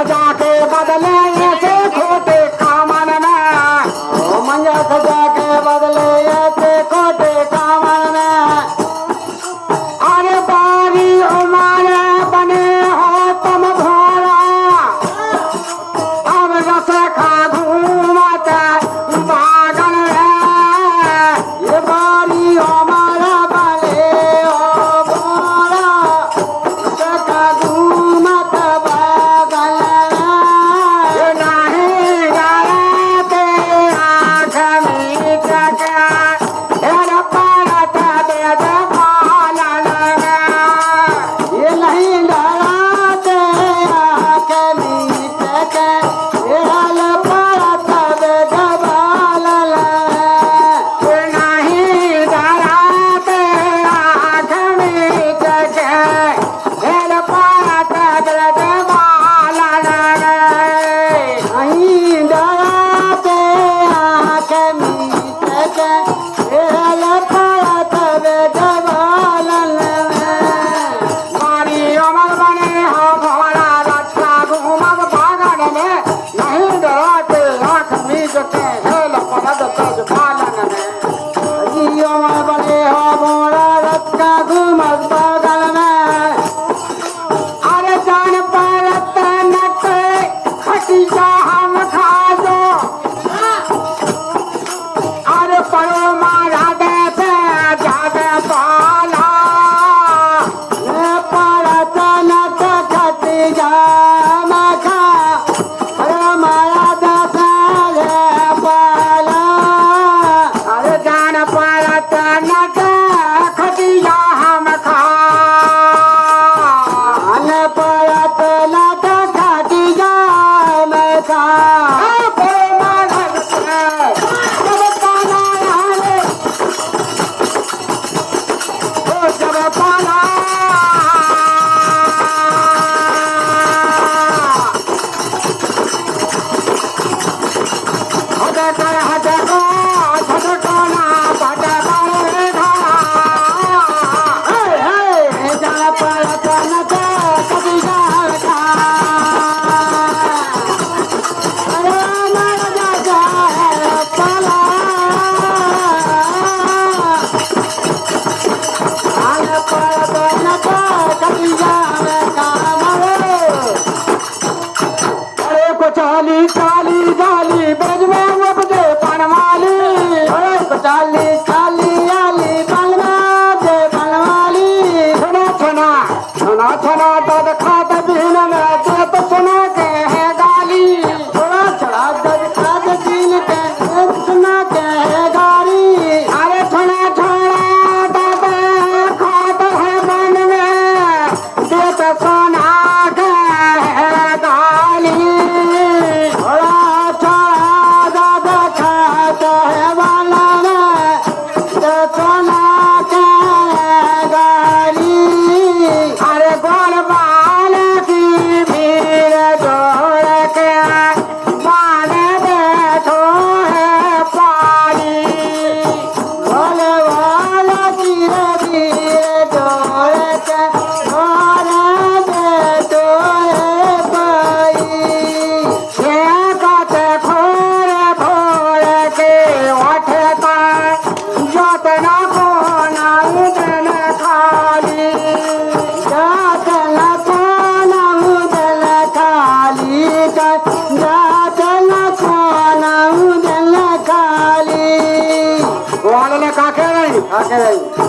सजा के बदले ऐसे खोटे कामन में, मंजा सजा के बदले ऐसे खोटे कामन में। अरे बारी उमर बने हो तुम भोरा, अब रस खा घूमत बागन है। ये बारी हमारा बने हो बोरा, सका घूमत बागल में। ये नहीं डरते आँख मीच के, हेर परत बेद पालन में। ये नहीं डराते आँख मीच के, ये हल परत बेदबालल में। ये नहीं डरते आँख मीच के, हेर परत बेद पालन में। नहीं डराते आँख मीच के, ये हल परत बेदबालल में। मारी उमर बने हो भोला, रक्षा घूमत बागन में। नहीं डरते आँख मीच के, हेल परत बेद पालन में। जियो में बने हो मोरा रत्का घूमत बगल में। अरे जान परत नट खटिया हम खा दो, अरे परो मारा देते जादे पाला। ये परत नट खटिया में खा, अरे माया दशा ये पाला। अरे जान परत नट खटिया हम खा, अन परत नट खटिया में खा। परो मारा देते जब पाला आए, ओ जब पाला। हटको झटको ना पटको रे घोड़ा। जल परत नट खटिया में खा, अरे माया दशा ये पाला। अन परत नट खटिया में खा मरे। अरे को चाली चाली जाली ब्रज में उपजे बनवाली। अरे चाली चाली आली बलमा दे बनवाली। छना छना छना छना दद खात बिन में देत सुना के है गाली। थोड़ा चढ़ा दज खाद दिन के सुना के है गारी। अरे छना छना दद खात है बन में देत सुना के है गाली। थोड़ा चढ़ा दज खाद है वाला में दे सुना के है गारी। अरे गोल बाल की भीड़ जोड़ के बाल बैठो है पानी। भोले वाला धीरे धीरे जोड़ के भोले बैठो है पाई। कत खोर खोर के उठता जतना को नाउदन खाली। जात न कोना उदल खाली कर, जात न कोना उदल खाली। ग्वाल ने काके रही आके रही